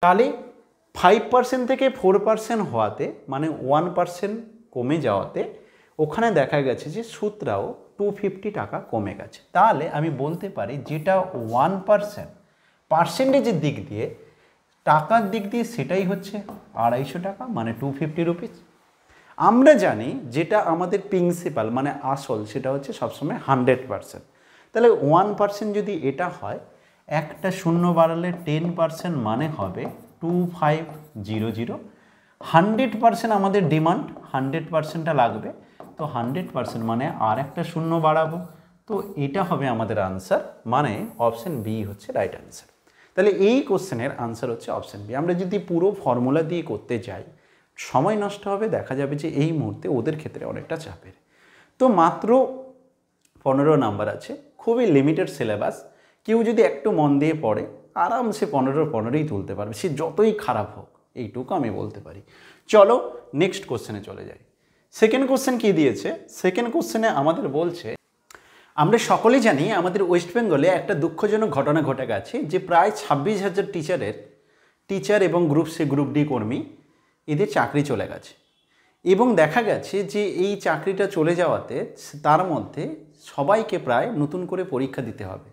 তাহলে 5% থেকে 4% হওয়াতে মানে 1% কমে যাওয়াতে ওখানে দেখা গেছে যে সুদটাও 250 টাকা কমে গেছে। তাহলে আমি বলতে পারি যেটা 1% পার্সেন্টেজের দিক দিয়ে টাকার দিক দিয়ে সেটাই হচ্ছে 250 টাকা মানে 250 রুপিস। আমরা জানি যেটা আমাদের প্রিন্সিপাল মানে আসল সেটা হচ্ছে সবসময় 100%। তাহলে 1% যদি এটা হয়, একটা শূন্য বাড়ালে 10% মানে হবে 2500। 100% আমাদের ডিমান্ড, 100%টা লাগবে, তো 100% মানে আর একটা শূন্য বাড়াবো, তো এটা হবে আমাদের আনসার, মানে অপশন বি হচ্ছে রাইট আনসার। তাহলে এই কোশ্চেনের আনসার হচ্ছে অপশন বি। আমরা যদি পুরো ফর্মুলা দিয়ে করতে যাই সময় নষ্ট হবে, দেখা যাবে যে এই মুহূর্তে ওদের ক্ষেত্রে অনেকটা চাপের। তো মাত্র 15 নাম্বার আছে, খুবই লিমিটেড সিলেবাস। কেউ যদি একটু মন দিয়ে পড়ে আরামসে 15-15ই তুলতে পারবে, সে যতই খারাপ হোক, এইটুকু আমি বলতে পারি। চলো নেক্সট কোশ্চেনে চলে যাই। সেকেন্ড কোশ্চেন কি দিয়েছে? সেকেন্ড কোশ্চেনে আমাদের বলছে, আমরা সকলেই জানি আমাদের ওয়েস্ট বেঙ্গলে একটা দুঃখজনক ঘটনা ঘটে গেছে যে প্রায় 26,000 টিচার এবং গ্রুপ সি গ্রুপ ডি কর্মী এদের চাকরি চলে গেছে, এবং দেখা গেছে যে এই চাকরিটা চলে যাওয়াতে তার মধ্যে সবাইকে প্রায় নতুন করে পরীক্ষা দিতে হবে।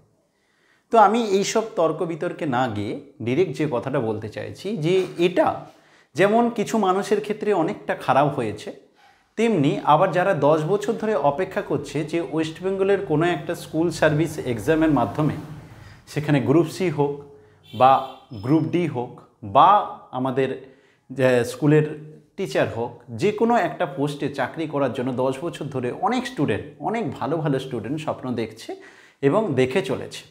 তো আমি এইসব তর্ক বিতর্কে না গিয়ে ডিরেক্ট যে কথাটা বলতে চাইছি যে এটা যেমন কিছু মানুষের ক্ষেত্রে অনেকটা খারাপ হয়েছে, তেমনি আবার যারা 10 বছর ধরে অপেক্ষা করছে যে ওয়েস্ট বেঙ্গলের কোনো একটা স্কুল সার্ভিস এক্সামের মাধ্যমে সেখানে গ্রুপ সি হোক বা গ্রুপ ডি হোক বা আমাদের স্কুলের টিচার হোক, যে কোনো একটা পোস্টে চাকরি করার জন্য 10 বছর ধরে অনেক স্টুডেন্ট, অনেক ভালো ভালো স্টুডেন্ট স্বপ্ন দেখছে এবং দেখে চলেছে।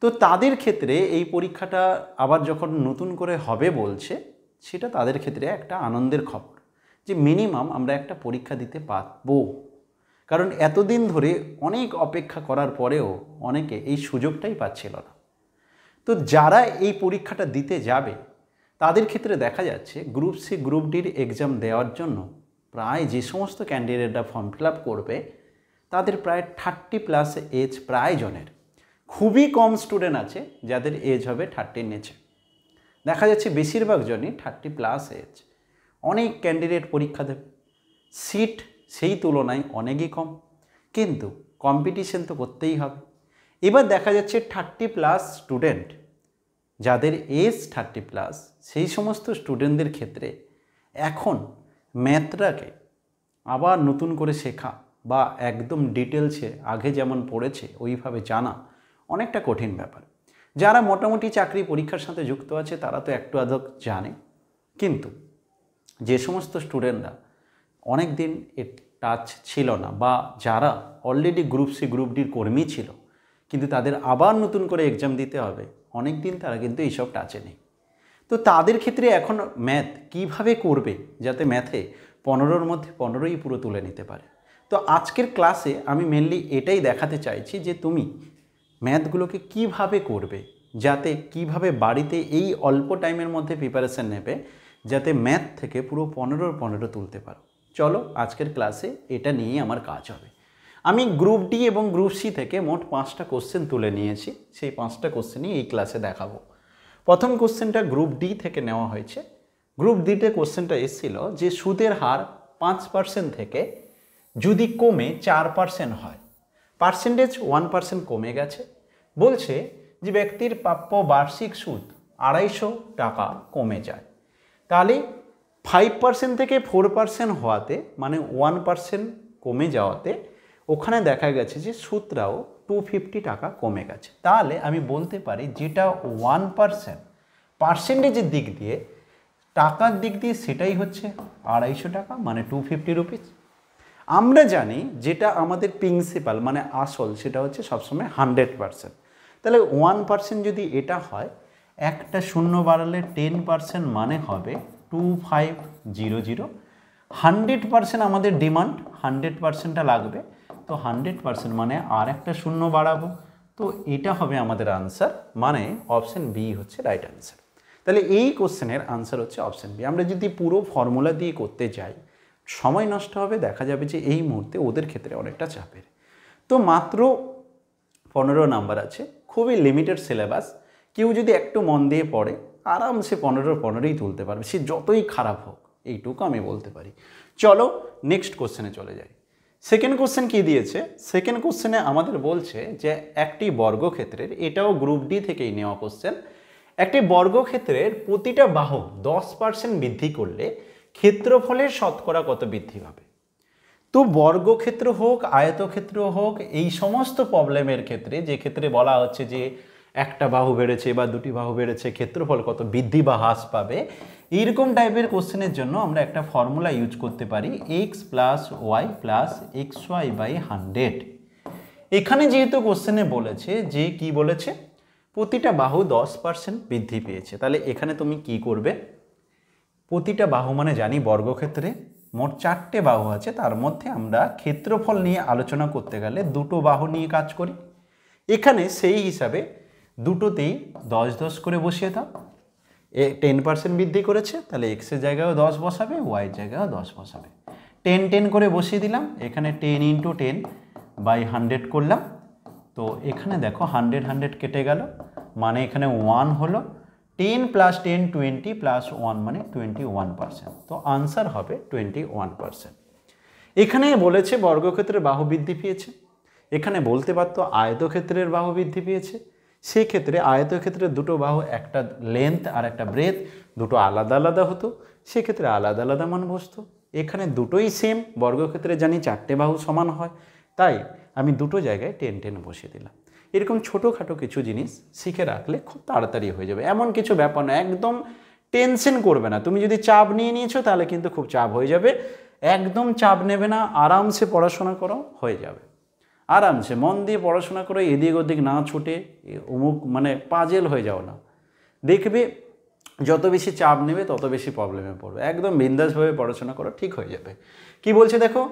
তো তাদের ক্ষেত্রে এই পরীক্ষাটা আবার যখন নতুন করে হবে বলছে, সেটা তাদের ক্ষেত্রে একটা আনন্দের খবর যে মিনিমাম আমরা একটা পরীক্ষা দিতে পারবো। কারণ এতদিন ধরে অনেক অপেক্ষা করার পরেও অনেকে এই সুযোগটাই পাচ্ছিল না। তো যারা এই পরীক্ষাটা দিতে যাবে তাদের ক্ষেত্রে দেখা যাচ্ছে গ্রুপ সি গ্রুপ ডির এক্সাম দেওয়ার জন্য প্রায় যে সমস্ত ক্যান্ডিডেটরা ফর্ম ফিল আপ করবে তাদের প্রায় 30+ এজ, প্রায় জনের। খুবই কম স্টুডেন্ট আছে যাদের এজ হবে 30 নিচে। দেখা যাচ্ছে বেশিরভাগ জনই 30+ এজ। অনেক ক্যান্ডিডেট পরীক্ষা দেবে, সিট সেই তুলনায় অনেকই কম, কিন্তু কম্পিটিশন তো করতেই হবে। এবার দেখা যাচ্ছে 30+ স্টুডেন্ট যাদের এজ 30+, সেই সমস্ত স্টুডেন্টদের ক্ষেত্রে এখন ম্যাথটাকে আবার নতুন করে শেখা বা একদম ডিটেলসে আগে যেমন পড়েছে ওইভাবে জানা অনেকটা কঠিন ব্যাপার। যারা মোটামুটি চাকরি পরীক্ষার সাথে যুক্ত আছে তারা তো একটু আধটু জানে, কিন্তু যে সমস্ত স্টুডেন্টরা অনেক দিন টাচ ছিল না বা যারা অলরেডি গ্রুপ সি গ্রুপ ডির কর্মী ছিল কিন্তু তাদের আবার নতুন করে এক্সাম দিতে হবে, অনেক দিন তারা কিন্তু এইসব টাচে নেই। তো তাদের ক্ষেত্রে এখন ম্যাথ কিভাবে করবে যাতে ম্যাথে 15-র মধ্যে 15ই পুরো তুলে নিতে পারে। তো আজকের ক্লাসে আমি মেনলি এটাই দেখাতে চাইছি যে তুমি ম্যাথগুলোকে কিভাবে করবে, যাতে কিভাবে বাড়িতে এই অল্প টাইমের মধ্যে প্রিপারেশান নেবে যাতে ম্যাথ থেকে পুরো 15-র 15 তুলতে পারো। চলো আজকের ক্লাসে এটা নিয়েই আমার কাজ হবে। আমি গ্রুপ ডি এবং গ্রুপ সি থেকে মোট 5টা কোশ্চেন তুলে নিয়েছি, সেই 5টা কোশ্চেনই এই ক্লাসে দেখাবো। প্রথম কোশ্চেনটা গ্রুপ ডি থেকে নেওয়া হয়েছে। গ্রুপ ডিতে কোশ্চেনটা এসেছিল যে সুদের হার 5% থেকে যদি কমে 4% হয়, পার্সেন্টেজ 1% কমে গেছে, বলছে যে ব্যক্তির প্রাপ্য বার্ষিক সুদ 250 টাকা কমে যায়। তাহলে 5% থেকে 4% হওয়াতে মানে 1% কমে যাওয়াতে ওখানে দেখা গেছে যে সুদটাও 250 টাকা কমে গেছে। তাহলে আমি বলতে পারি যেটা 1% পার্সেন্টেজের দিক দিয়ে টাকার দিক দিয়ে সেটাই হচ্ছে 250 টাকা মানে 250 রুপিস। আমরা জানি যেটা আমাদের প্রিন্সিপাল মানে আসল সেটা হচ্ছে সবসময় 100%। তাহলে 1% যদি এটা হয়, একটা শূন্য বাড়ালে 10% মানে হবে 2500। 100% আমাদের ডিমান্ড, 100%টা লাগবে, তো 100% মানে আর একটা শূন্য বাড়াবো, তো এটা হবে আমাদের আনসার, মানে অপশন বি হচ্ছে রাইট আনসার। তাহলে এই কোশ্চেনের আনসার হচ্ছে অপশন বি। আমরা যদি পুরো ফর্মুলা দিয়ে করতে যাই সময় নষ্ট হবে, দেখা যাবে যে এই মুহূর্তে ওদের ক্ষেত্রে অনেকটা চাপের। তো মাত্র 15 নাম্বার আছে, খুবই লিমিটেড সিলেবাস। কেউ যদি একটু মন দিয়ে পড়ে আরামসে 15-15ই তুলতে পারবে, সে যতই খারাপ হোক, এইটুকু আমি বলতে পারি। চলো নেক্সট কোশ্চেনে চলে যাই। সেকেন্ড কোশ্চেন কি দিয়েছে? সেকেন্ড কোশ্চেনে আমাদের বলছে যে একটি বর্গক্ষেত্রের, এটাও গ্রুপ ডি থেকেই নেওয়া কোশ্চেন, একটি বর্গক্ষেত্রের প্রতিটা বাহু 10% বৃদ্ধি করলে ক্ষেত্রফলের শতকরা কত বৃদ্ধি পাবে? তো বর্গক্ষেত্র হোক, আয়তক্ষেত্র হোক, এই সমস্ত প্রবলেমের ক্ষেত্রে, যে ক্ষেত্রে বলা হচ্ছে যে একটা বাহু বেড়েছে বা দুটি বাহু বেড়েছে, ক্ষেত্রফল কত বৃদ্ধি বা হ্রাস পাবে, এইরকম টাইপের কোশ্চেনের জন্য আমরা একটা ফর্মুলা ইউজ করতে পারি, X plus Y plus X Y by 100। এখানে যেহেতু কোশ্চেনে বলেছে যে কি বলেছে, প্রতিটা বাহু 10% বৃদ্ধি পেয়েছে, তাহলে এখানে তুমি কি করবে? প্রতিটা বাহু মানে জানি বর্গক্ষেত্রে মোট 4টে বাহু আছে, তার মধ্যে আমরা ক্ষেত্রফল নিয়ে আলোচনা করতে গেলে দুটো বাহু নিয়ে কাজ করি। এখানে সেই হিসাবে দুটোতেই 10-10 করে বসিয়ে দাও। 10% বৃদ্ধি করেছে, তাহলে এক্সের জায়গায়ও 10 বসাবে, ওয়াইয়ের জায়গায়ও 10 বসাবে। 10 করে বসিয়ে দিলাম, এখানে 10 × 10 বাই 100 করলাম। তো এখানে দেখো 100 কেটে গেল, মানে এখানে 1 হলো। 10 + 10 20 + 1 মানে 21%। তো আনসার হবে 21%। এখানে বলেছে বর্গক্ষেত্রের বাহু বৃদ্ধি পেয়েছে, এখানে বলতে পারতো আয়তক্ষেত্রের বাহু বৃদ্ধি পেয়েছে। সেক্ষেত্রে আয়তক্ষেত্রের দুটো বাহু, একটা লেন্থ আর একটা ব্রেথ, দুটো আলাদা আলাদা হতো, সেক্ষেত্রে আলাদা আলাদা মান বসতো। এখানে দুটোই সেম, বর্গক্ষেত্রে জানি 4টে বাহু সমান হয়, তাই আমি দুটো জায়গায় 10 বসিয়ে দিলাম। এরকম ছোটোখাটো কিছু জিনিস শিখে রাখলে খুব তাড়াতাড়ি হয়ে যাবে। এমন কিছু ব্যাপার না, একদম টেনশন করবে না। তুমি যদি চাপ নিয়ে নিয়েছো তাহলে কিন্তু খুব চাপ হয়ে যাবে। একদম চাপ নেবে না, আরামসে পড়াশোনা করো, হয়ে যাবে। আরামসে মন দিয়ে পড়াশোনা করে, এদিক ওদিক না ছুটে অমুক মানে পাজেল হয়ে যাও না। দেখবে যত বেশি চাপ নেবে তত বেশি প্রবলেমে পড়বে। একদম বিন্দাসভাবে পড়াশোনা করো, ঠিক হয়ে যাবে। কি বলছে দেখো,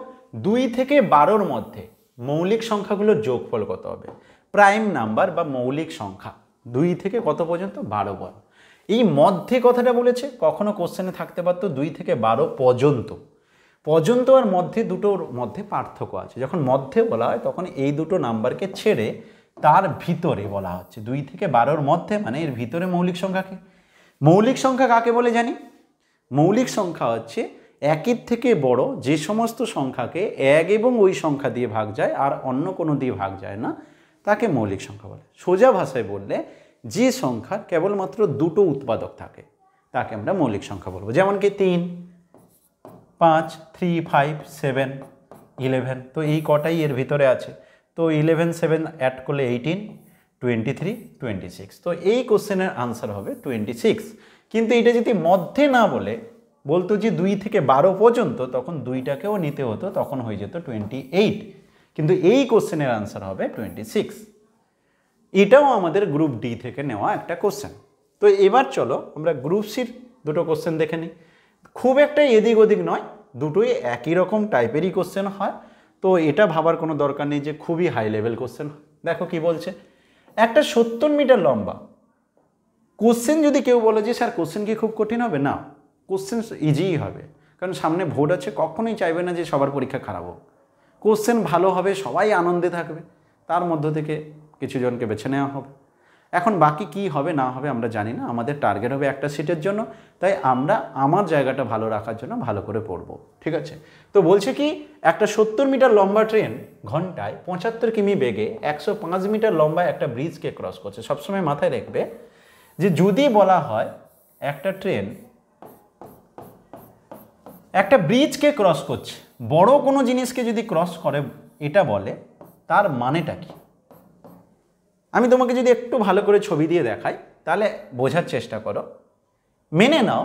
2 থেকে 12-র মধ্যে মৌলিক সংখ্যাগুলোর যোগফল কত হবে? প্রাইম নাম্বার বা মৌলিক সংখ্যা 2 থেকে কত পর্যন্ত? 12 পর্যন্ত। এই মধ্যে কথাটা বলেছে, কখনো কোশ্চেনে থাকতে পারতো 2 থেকে 12 পর্যন্ত। পর্যন্ত আর মধ্যে, দুটোর মধ্যে পার্থক্য আছে। যখন মধ্যে বলা হয় তখন এই দুটো নাম্বারকে ছেড়ে তার ভিতরে বলা হচ্ছে। 2 থেকে 12-র মধ্যে মানে এর ভিতরে মৌলিক সংখ্যাকে। মৌলিক সংখ্যা কাকে বলে জানি? মৌলিক সংখ্যা হচ্ছে একের থেকে বড় যে সমস্ত সংখ্যাকে 1 এবং ওই সংখ্যা দিয়ে ভাগ যায় আর অন্য কোনো দিয়ে ভাগ যায় না, তাকে মৌলিক সংখ্যা বলে। সোজা ভাষায় বললে যে সংখ্যার কেবলমাত্র দুটো উৎপাদক থাকে তাকে আমরা মৌলিক সংখ্যা বলবো। যেমন কি 3, 5, 3, 5, 7, 11, তো এই কটাই এর ভিতরে আছে। তো 11, 7 অ্যাড করলে 18, 23, 26। তো এই কোশ্চেনের আনসার হবে 26। কিন্তু এটা যদি মধ্যে না বলে বলতো যে 2 থেকে 12 পর্যন্ত, তখন 2টাকেও নিতে হতো, তখন হয়ে যেত 28। কিন্তু এই কোশ্চেনের আনসার হবে 26। এটাও আমাদের গ্রুপ ডি থেকে নেওয়া একটা কোশ্চেন। তো এবার চলো আমরা গ্রুপ সির দুটো কোশ্চেন দেখে নিই। খুব একটা এদিক ওদিক নয়, দুটোই একই রকম টাইপেরই কোশ্চেন হয়। তো এটা ভাবার কোনো দরকার নেই যে খুবই হাই লেভেল কোশ্চেন। দেখো কি বলছে, একটা 70 মিটার লম্বা কোশ্চেন, যদি কেউ বলে যে স্যার কোশ্চেন কি খুব কঠিন হবে, না, কোশ্চেন ইজিই হবে। কারণ সামনে ভোট আছে, কখনোই চাইবে না যে সবার পরীক্ষা খারাপ হোক। কোশ্চেন ভালো হবে, সবাই আনন্দে থাকবে, তার মধ্য থেকে কিছু জনকে বেছে নেওয়া হবে। এখন বাকি কি হবে না হবে আমরা জানি না, আমাদের টার্গেট হবে একটা সিটের জন্য, তাই আমরা আমার জায়গাটা ভালো রাখার জন্য ভালো করে পড়ব, ঠিক আছে? তো বলছে কি, একটা 70 মিটার লম্বা ট্রেন ঘন্টায় 75 কিমি বেগে 105 মিটার লম্বা একটা ব্রিজকে ক্রস করছে। সবসময় মাথায় রাখবে যে যদি বলা হয় একটা ট্রেন একটা ব্রিজকে ক্রস করছে, বড় কোনো জিনিসকে যদি ক্রস করে এটা বলে, তার মানেটা কি? আমি তোমাকে যদি একটু ভালো করে ছবি দিয়ে দেখাই তাহলে বোঝার চেষ্টা করো। মেনে নাও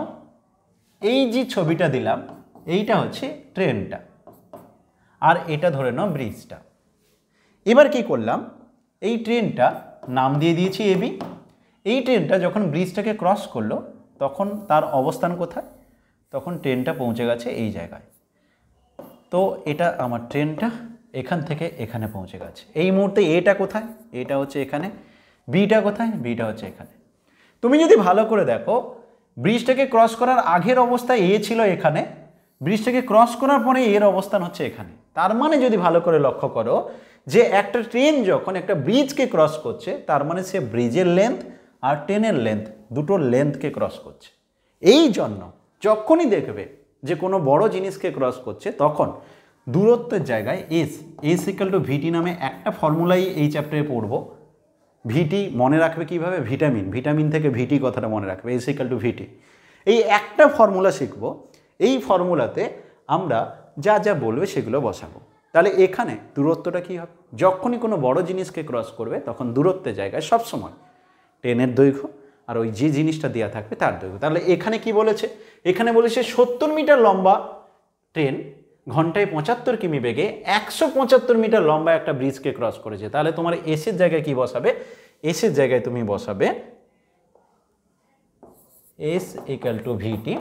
এই যে ছবিটা দিলাম এইটা হচ্ছে ট্রেনটা, আর এটা ধরে নাও ব্রিজটা। এবার কি করলাম, এই ট্রেনটা নাম দিয়ে দিয়েছি এবি। এই ট্রেনটা যখন ব্রিজটাকে ক্রস করলো তখন তার অবস্থান কোথায়? তখন ট্রেনটা পৌঁছে গেছে এই জায়গায়। তো এটা আমার ট্রেনটা এখান থেকে এখানে পৌঁছে গেছে। এই মুহূর্তে এটা কোথায়? এটা হচ্ছে এখানে। বিটা কোথায়? বিটা হচ্ছে এখানে। তুমি যদি ভালো করে দেখো, ব্রিজটাকে ক্রস করার আগের অবস্থা এ ছিল এখানে, ব্রিজটাকে ক্রস করার পরে এর অবস্থান হচ্ছে এখানে। তার মানে যদি ভালো করে লক্ষ্য করো যে একটা ট্রেন যখন একটা ব্রিজকে ক্রস করছে, তার মানে সে ব্রিজের লেন্থ আর ট্রেনের লেন্থ, দুটোর লেন্থকে ক্রস করছে। এই জন্য যখনই দেখবে যে কোনো বড় জিনিসকে ক্রস করছে তখন দূরত্বের জায়গায় এস ইকুয়াল টু ভিটি নামে একটা ফর্মুলাই এই চ্যাপ্টারে পড়বো। ভিটি মনে রাখবে কিভাবে, ভিটামিন থেকে ভিটি কথাটা মনে রাখবে, এস ইকুয়াল টু ভিটি। এই একটা ফর্মুলা শিখবো, এই ফর্মুলাতে আমরা যা যা বলবে সেগুলো বসাবো। তাহলে এখানে দূরত্বটা কী হবে, যখনই কোনো বড় জিনিসকে ক্রস করবে তখন দূরত্বের জায়গায় সবসময় ট্রেনের দৈর্ঘ্য আর ওই যে জিনিসটা দেওয়া থাকবে তার দৈর্ঘ্য। তাহলে এখানে কি বলেছে, এখানে বলেছে 70 মিটার লম্বা ট্রেন ঘন্টায় 75 কিমি বেগে 175 মিটার লম্বা একটা ব্রিজকে ক্রস করেছে। তাহলে তোমার এসের জায়গায় কি বসাবে, এসের জায়গায় তুমি বসাবে এস ইকুয়াল টু ভিটি,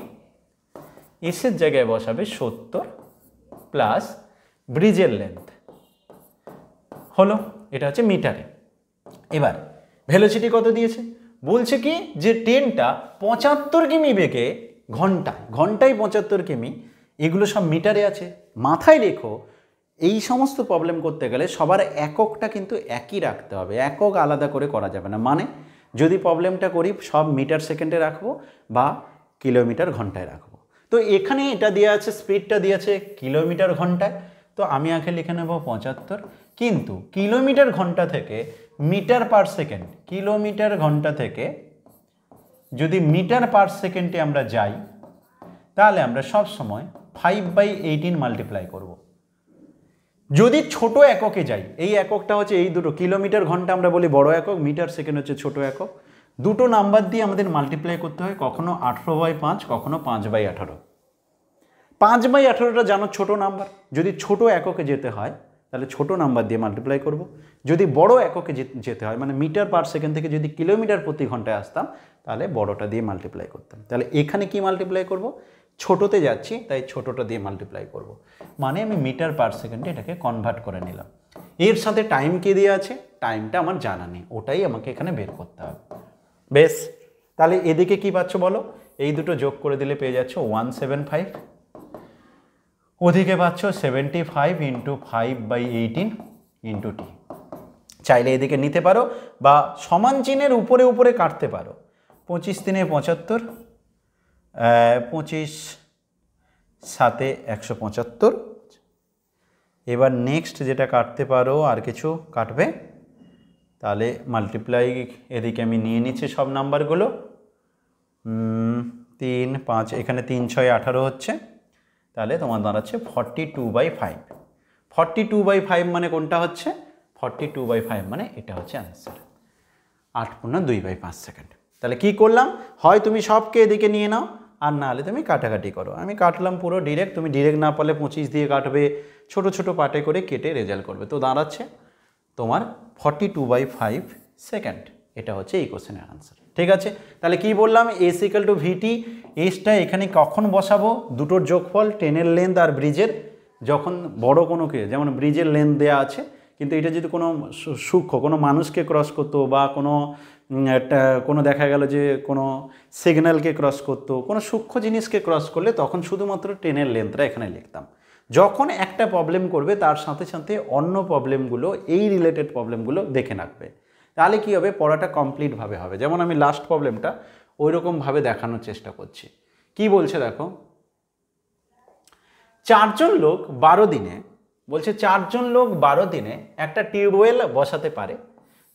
এসের জায়গায় বসাবে 70 প্লাস ব্রিজের লেন্থ হলো, এটা হচ্ছে মিটারে। এবার ভেলোসিটি কত দিয়েছে, বলছে কি যে ট্রেনটা 75 কিমি বেগে ঘন্টায় 75 কিমি, এগুলো সব মিটারে আছে। মাথায় রেখো এই সমস্ত প্রবলেম করতে গেলে সবার এককটা কিন্তু একই রাখতে হবে, একক আলাদা করে করা যাবে না। মানে যদি প্রবলেমটা করি সব মিটার সেকেন্ডে রাখবো বা কিলোমিটার ঘন্টায় রাখবো। তো এখানে এটা দেওয়া আছে, স্পিডটা দিয়েছে কিলোমিটার ঘন্টায়, তো আমি আগে লিখে নেব 75, কিন্তু কিলোমিটার ঘন্টা থেকে মিটার পার সেকেন্ড, কিলোমিটার ঘন্টা থেকে যদি মিটার পার সেকেন্ডে আমরা যাই তাহলে আমরা সব সময় 5/18 মাল্টিপ্লাই করব। যদি ছোট এককে যাই, এই এককটা হচ্ছে এই দুটো, কিলোমিটার ঘন্টা আমরা বলি বড় একক, মিটার সেকেন্ড হচ্ছে ছোট একক, দুটো নাম্বার দিয়ে আমাদের মাল্টিপ্লাই করতে হয়, কখনো 18/5, কখনো 5/18। 5/18টা জানো ছোট নাম্বার, যদি ছোট এককে যেতে হয় তাহলে ছোট নাম্বার দিয়ে মাল্টিপ্লাই করব। যদি বড় এককে যেতে হয় মানে মিটার পার সেকেন্ড থেকে যদি কিলোমিটার প্রতি ঘন্টায় আসতাম তাহলে বড়টা দিয়ে মাল্টিপ্লাই করতাম। তাহলে এখানে কি মাল্টিপ্লাই করব, ছোটোতে যাচ্ছি তাই ছোটোটা দিয়ে মাল্টিপ্লাই করব, মানে আমি মিটার পার সেকেন্ডে এটাকে কনভার্ট করে নিলাম। এর সাথে টাইম কে দেওয়া আছে, টাইমটা আমার জানা নেই, ওটাই আমাকে এখানে বের করতে হবে। বেশ, তাহলে এদিকে কি পাচ্ছ বলো, এই দুটো যোগ করে দিলে পেয়ে যাচ্ছ 175, ওদিকে পাচ্ছ 75 × 5/18 × t। চাইলে এদিকে নিতে পারো বা সমান চিহ্নের উপরে উপরে কাটতে পারো। 25 × 3 = 75, 25 × 7 = 175। এবার নেক্সট যেটা কাটতে পারো, আর কিছু কাটবে, তাহলে মাল্টিপ্লাই এদিকে আমি নিয়ে নিচ্ছি সব নাম্বারগুলো। 3, 5, এখানে 3, 6, 18 হচ্ছে, তাহলে তোমার দাঁড়াচ্ছে 42/5। 42/5 মানে কোনটা হচ্ছে, 42/5 মানে এটা হচ্ছে অ্যান্সার, 8.2/5 সেকেন্ড। তাহলে কি করলাম, হয় তুমি সবকে এদিকে নিয়ে নাও আর না হলে তুমি কাটাকাটি করো। আমি কাটলাম পুরো ডিরেক্ট, তুমি ডিরেক্ট না পারলে 25 দিয়ে কাটবে, ছোট ছোট পার্টে করে কেটে রেজাল্ট করবে। তো দাঁড়াচ্ছে তোমার 42/5 সেকেন্ড, এটা হচ্ছে এই কোশ্চেনের আনসার। ঠিক আছে, তাহলে কি বললাম, এস ইকুয়াল টু ভিটি, এসটা এখানে কখন বসাবো, দুটোর যোগফল, ট্রেনের লেন্থ আর ব্রিজের, যখন বড় কোনো কে, যেমন ব্রিজের লেন্থ দেওয়া আছে, কিন্তু এটা যদি কোনো সূক্ষ্ম কোনো মানুষকে ক্রস করতো বা কোনো দেখা গেল যে কোনো সিগন্যালকে ক্রস করতো, কোনো সূক্ষ্ম জিনিসকে ক্রস করলে তখন শুধুমাত্র ট্রেনের লেন্থটা এখানে লিখতাম। যখন একটা প্রবলেম করবে তার সাথে সাথে অন্য প্রবলেমগুলো, এই রিলেটেড প্রবলেমগুলো দেখে রাখবে, তাহলে কি হবে, পড়াটা কমপ্লিটভাবে হবে। যেমন আমি লাস্ট প্রবলেমটা ওই রকমভাবে দেখানোর চেষ্টা করছি। কি বলছে দেখো, 4 জন লোক 12 দিনে, বলছে 4 জন লোক 12 দিনে একটা টিউবওয়েল বসাতে পারে।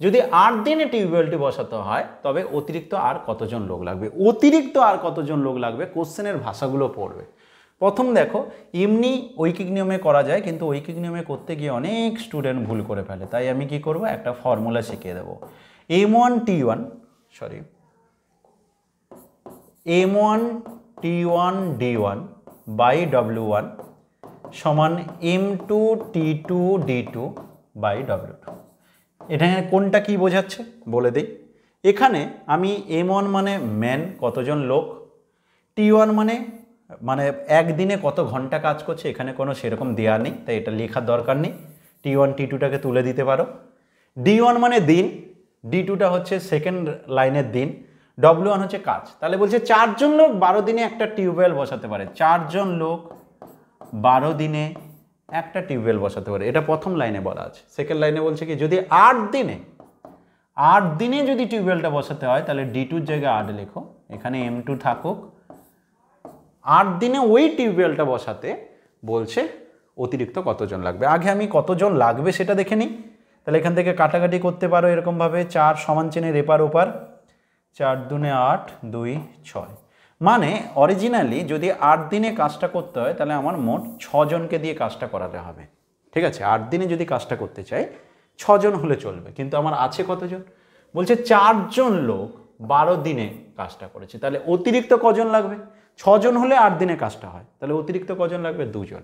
যদি 8 দিনে টিউবওয়েলটি বসাতে হয় তবে অতিরিক্ত আর কতজন লোক লাগবে, অতিরিক্ত আর কতজন লোক লাগবে, কোশ্চেনের ভাষাগুলো পড়বে। প্রথম দেখো, এমনি ঐকিক নিয়মে করা যায়, কিন্তু ঐকিক নিয়মে করতে গিয়ে অনেক স্টুডেন্ট ভুল করে ফেলে, তাই আমি কি করব, একটা ফর্মুলা শিখিয়ে দেবো। M1T1 বাই W1 সমান M2 T2 D2 by W2। এটা কোনটা কি বোঝাচ্ছে বলে দিই। এখানে আমি M1 মানে ম্যান, কতজন লোক, T1 মানে একদিনে কত ঘন্টা কাজ করছে, এখানে কোনো সেরকম দেওয়া নেই তাই এটা লেখার দরকার নেই, T1 T2টাকে তুলে দিতে পারো। D1 মানে দিন, D2টা হচ্ছে সেকেন্ড লাইনের দিন, W1 হচ্ছে কাজ। তাহলে বলছে 4 জন লোক 12 দিনে একটা টিউবওয়েল বসাতে পারে, 4 জন লোক 12 দিনে একটা টিউবওয়েল বসাতে পারে, এটা প্রথম লাইনে বলা আছে। সেকেন্ড লাইনে বলছে কি, যদি 8 8 দিনে যদি টিউবওয়েলটা বসাতে হয় তাহলে D2 এর জায়গায় 8 লেখো, এখানে M2 থাকুক। 8 দিনে ওই টিউবওয়েলটা বসাতে বলছে অতিরিক্ত কতজন লাগবে। আগে আমি কতজন লাগবে সেটা দেখে নিই। তাহলে এখান থেকে কাটাকাটি করতে পারো এরকমভাবে, 4 সমান চিহ্নের এপার ওপার, 4 দুনে 8, 2 6। মানে অরিজিনালি যদি 8 দিনে কাজটা করতে হয় তাহলে আমার মোট 6 জনকে দিয়ে কাজটা করাতে হবে। ঠিক আছে, 8 দিনে যদি কাজটা করতে চাই 6 জন হলে চলবে, কিন্তু আমার আছে কতজন? বলছে 4 জন লোক 12 দিনে কাজটা করেছে, তাহলে অতিরিক্ত কজন লাগবে? 6 জন হলে 8 দিনে কাজটা হয়, তাহলে অতিরিক্ত কজন লাগবে? 2 জন।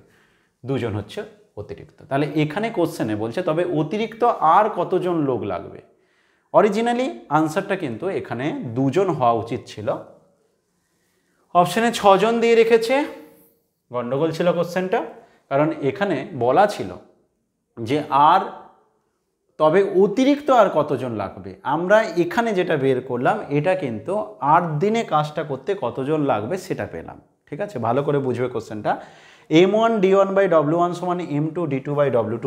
2 জন হচ্ছে অতিরিক্ত। তাহলে এখানে কোশ্চেনে বলছে তবে অতিরিক্ত আর কতজন লোক লাগবে। অরিজিনালি আনসারটা কিন্তু এখানে 2 জন হওয়া উচিত ছিল, অপশানে 6 জন দিয়ে রেখেছে, গন্ডগোল ছিল কোশ্চেনটা। কারণ এখানে বলা ছিল যে আর তবে অতিরিক্ত আর কতজন লাগবে। আমরা এখানে যেটা বের করলাম এটা কিন্তু 8 দিনে কাজটা করতে কতজন লাগবে সেটা পেলাম। ঠিক আছে, ভালো করে বুঝবে কোশ্চেনটা। M1 D1 বাই W1 সমান M2 D2 বাই W2,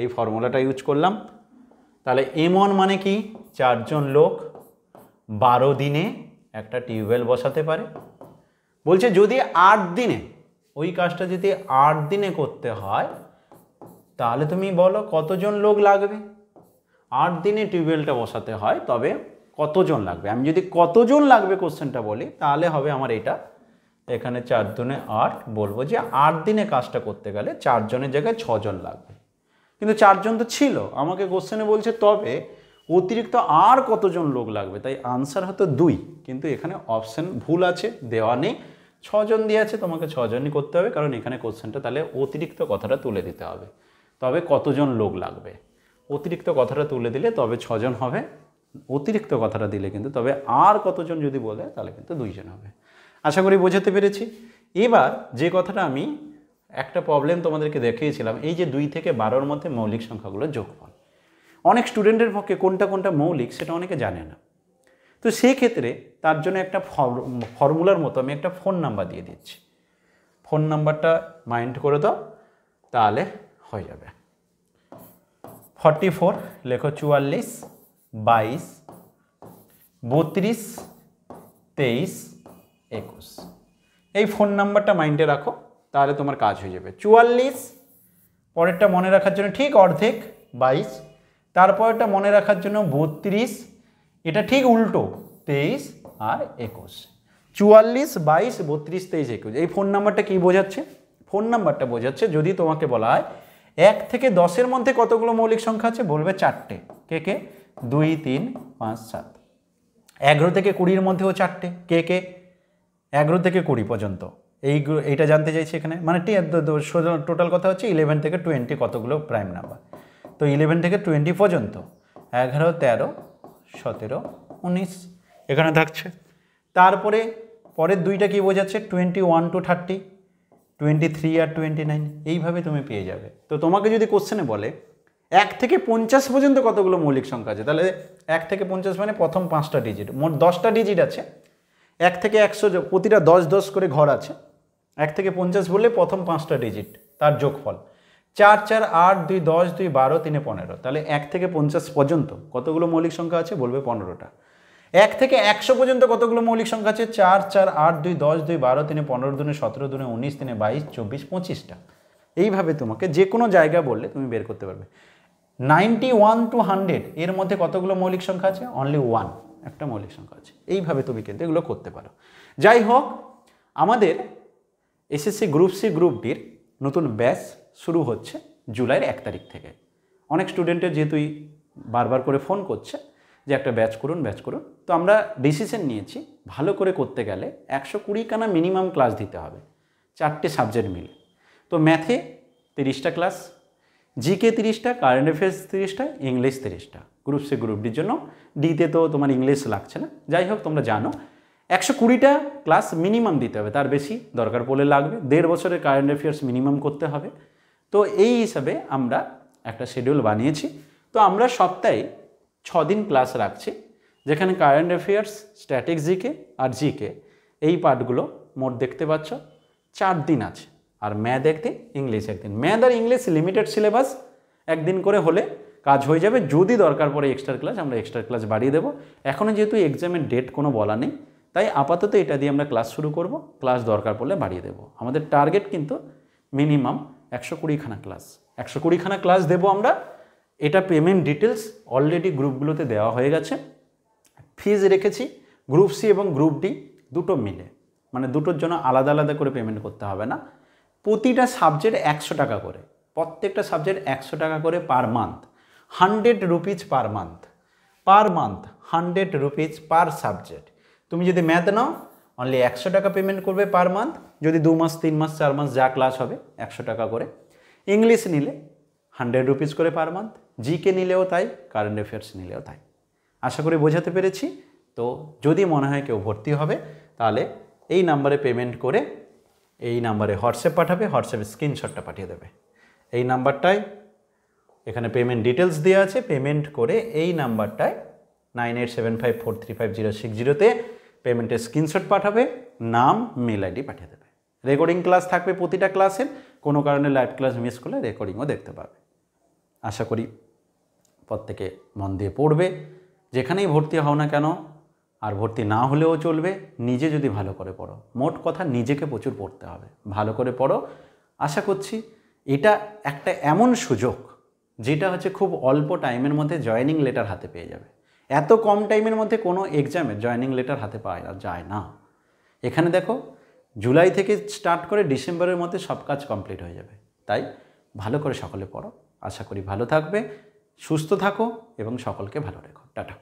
এই ফর্মুলাটা ইউজ করলাম। তাহলে M1 মানে কি? 4 জন লোক 12 দিনে একটা টিউবওয়েল বসাতে পারে। বলছে যদি 8 দিনে, ওই কাজটা যদি 8 দিনে করতে হয় তাহলে তুমি বলো কতজন লোক লাগবে। 8 দিনে টিউবওয়েলটা বসাতে হয় তবে কতজন লাগবে। আমি যদি কতজন লাগবে কোশ্চেনটা বলি তাহলে হবে আমার এটা, এখানে 4 দুনে 8, বলবো যে 8 দিনে কাজটা করতে গেলে 4 জনের জায়গায় 6 জন লাগবে। কিন্তু 4 জন তো ছিল, আমাকে কোশ্চেনে বলছে তবে অতিরিক্ত আর কতজন লোক লাগবে, তাই আনসার হতো 2, কিন্তু এখানে অপশন ভুল আছে, দেওয়া নেই, 6 জন দিয়ে আছে, তোমাকে 6 জনই করতে হবে, কারণ এখানে কোশ্চেনটা তাহলে অতিরিক্ত কথাটা তুলে দিতে হবে। তবে কতজন লোক লাগবে, অতিরিক্ত কথাটা তুলে দিলে তবে 6 জন হবে, অতিরিক্ত কথাটা দিলে কিন্তু তবে আর কতজন যদি বলে তাহলে কিন্তু 2 জন হবে। আশা করি বোঝাতে পেরেছি। এবার যে কথাটা আমি একটা প্রবলেম তোমাদেরকে দেখিয়েছিলাম, এই যে 2 থেকে 12-র মধ্যে মৌলিক সংখ্যাগুলোর যোগফল, অনেক স্টুডেন্টের পক্ষে কোনটা কোনটা মৌলিক সেটা অনেকে জানে না। তো সেই ক্ষেত্রে তার জন্য একটা ফর্মুলার মতো আমি একটা ফোন নাম্বার দিয়ে দিচ্ছি, ফোন নাম্বারটা মাইন্ড করে দাও তাহলে হয়ে যাবে। 44 লেখো, 44 22 32 23 21, এই ফোন নাম্বারটা মাইন্ডে রাখো তাহলে তোমার কাজ হয়ে যাবে। 44 পরেরটা মনে রাখার জন্য ঠিক অর্ধেক 22, তারপরটা মনে রাখার জন্য 32, এটা ঠিক উল্টো 23 আর 21। 44 22 32 23 21, এই ফোন নাম্বারটা কি বোঝাচ্ছে? ফোন নাম্বারটা বোঝাচ্ছে যদি তোমাকে বলা হয় 1 থেকে 10-এর মধ্যে কতগুলো মৌলিক সংখ্যা আছে, বলবে 4টে। কে কে? 2 3 5 7। 11 থেকে 20-এর মধ্যেও 4টে। কে কে? 11 থেকে 20 পর্যন্ত, এইটা জানতে চাইছি এখানে। মানে টোটাল কথা হচ্ছে 11 থেকে 20 কতগুলো প্রাইম নাম্বার। তো 11 থেকে 20 পর্যন্ত 11 13 17 19 এখানে থাকছে। তারপরে পরের দুইটা কি বোঝাচ্ছে? 21 to 30, 23 আর 29, এইভাবে তুমি পেয়ে যাবে। তো তোমাকে যদি কোশ্চেনে বলে 1 থেকে 50 পর্যন্ত কতগুলো মৌলিক সংখ্যা আছে, তাহলে 1 থেকে 50 মানে প্রথম 5টা ডিজিট, মোট 10টা ডিজিট আছে। 1 থেকে 100 প্রতিটা 10 10 করে ঘর আছে। 1 থেকে 50 বললে প্রথম 5টা ডিজিট, তার যোগফল 4 4 8 2 10 2 12 3 15। তাহলে 1 থেকে 50 পর্যন্ত কতগুলো মৌলিক সংখ্যা আছে, বলবে 15টা। 1 থেকে 100 পর্যন্ত কতগুলো মৌলিক সংখ্যা আছে, 4 4 8 2 10 2 12 3 15 2 17 2 19 3 22 24 25টা। এইভাবে তোমাকে যে কোনো জায়গা বললে তুমি বের করতে পারবে। 91 to 100 এর মধ্যে কতগুলো মৌলিক সংখ্যা আছে, অনলি 1, একটা মৌলিক সংখ্যা আছে। এইভাবে তুমি কিন্তু এগুলো করতে পারো। যাই হোক, আমাদের এসএসসি গ্রুপ সি গ্রুপ ডির নতুন ব্যাচ শুরু হচ্ছে জুলাইয়ের 1 তারিখ থেকে। অনেক স্টুডেন্টের যেহেতু বারবার করে ফোন করছে যে একটা ব্যাচ করুন ব্যাচ করুন, তো আমরা ডিসিশন নিয়েছি ভালো করে করতে গেলে 120 খানা মিনিমাম ক্লাস দিতে হবে, 4টে সাবজেক্ট মিলে। তো ম্যাথে 30টা ক্লাস, জিকে 30টা, কারেন্ট অ্যাফেয়ার্স 30টা, ইংলিশ 30টা। গ্রুপ সি গ্রুপ ডির জন্য ডিতে তো তোমার ইংলিশ লাগছে না। যাই হোক, তোমরা জানো 120টা ক্লাস মিনিমাম দিতে হবে, তার বেশি দরকার পড়লে লাগবে। 1.5 বছরের কারেন্ট অ্যাফেয়ার্স মিনিমাম করতে হবে। তো এই হিসাবে আমরা একটা শিডিউল বানিয়েছি। তো আমরা সপ্তাহে 6 দিন ক্লাস রাখছি, যেখানে কারেন্ট অ্যাফেয়ার্স, স্ট্যাটিক্স জিকে আর জিকে এই পার্টগুলো মোট দেখতে পাচ্ছ 4 দিন আছে। আর ম্যাথ একদিন, ইংলিশ একদিন। ম্যাথ আর ইংলিশ লিমিটেড সিলেবাস, একদিন করে হলে কাজ হয়ে যাবে। যদি দরকার পড়ে এক্সট্রা ক্লাস, আমরা এক্সট্রা ক্লাস বাড়িয়ে দেবো। এখনও যেহেতু এক্সামের ডেট কোনো বলা নেই, তাই আপাতত এটা দিয়ে আমরা ক্লাস শুরু করব। ক্লাস দরকার পড়লে বাড়িয়ে দেবো। আমাদের টার্গেট কিন্তু মিনিমাম 120খানা ক্লাস, 120খানা ক্লাস দেবো আমরা। এটা পেমেন্ট ডিটেলস অলরেডি গ্রুপগুলোতে দেওয়া হয়ে গেছে। ফিজ রেখেছি গ্রুপ সি এবং গ্রুপ ডি দুটো মিলে, মানে দুটোর জন্য আলাদা আলাদা করে পেমেন্ট করতে হবে না। প্রতিটা সাবজেক্ট 100 টাকা করে, প্রত্যেকটা সাবজেক্ট 100 টাকা করে per month, 100 rupees per month, 100 rupees পার সাবজেক্ট। তুমি যদি ম্যাথ নাও অনলি 100 টাকা পেমেন্ট করবে পার মান্থ। যদি 2 মাস 3 মাস 4 মাস যা ক্লাস হবে 100 টাকা করে। ইংলিশ নিলে 100 রুপিজ করে পার মান্থ, জিকে নিলেও তাই, কারেন্ট অ্যাফেয়ার্স নিলেও তাই। আশা করি বোঝাতে পেরেছি। তো যদি মনে হয় কেউ ভর্তি হবে, তাহলে এই নাম্বারে পেমেন্ট করে এই নাম্বারে হোয়াটসঅ্যাপ পাঠাবে, হোয়াটসঅ্যাপে স্ক্রিনশটটা পাঠিয়ে দেবে। এই নাম্বারটায় এখানে পেমেন্ট ডিটেলস দেওয়া আছে। পেমেন্ট করে এই নাম্বারটায় 9875435060তে পেমেন্টের স্ক্রিনশট পাঠাবে, নাম মেল আইডি পাঠিয়ে দেবে। রেকর্ডিং ক্লাস থাকবে প্রতিটা ক্লাসের, কোনো কারণে লাইভ ক্লাস মিস করলে রেকর্ডিংও দেখতে পাবে। আশা করি প্রত্যেকে মন দিয়ে পড়বে। যেখানেই ভর্তি হও না কেন, আর ভর্তি না হলেও চলবে, নিজে যদি ভালো করে পড়ো। মোট কথা নিজেকে প্রচুর পড়তে হবে, ভালো করে পড়ো। আশা করছি এটা একটা এমন সুযোগ যেটা হচ্ছে খুব অল্প টাইমের মধ্যে জয়েনিং লেটার হাতে পেয়ে যাবে। এত কম টাইমের মধ্যে কোনো এক্সামে জয়েনিং লেটার হাতে পাওয়া যায় না। এখানে দেখো জুলাই থেকে স্টার্ট করে ডিসেম্বরের মধ্যে সব কাজ কমপ্লিট হয়ে যাবে। তাই ভালো করে সকলে পড়ো। আশা করি ভালো থাকবে, সুস্থ থাকো এবং সকলকে ভালো রেখো। টাটা।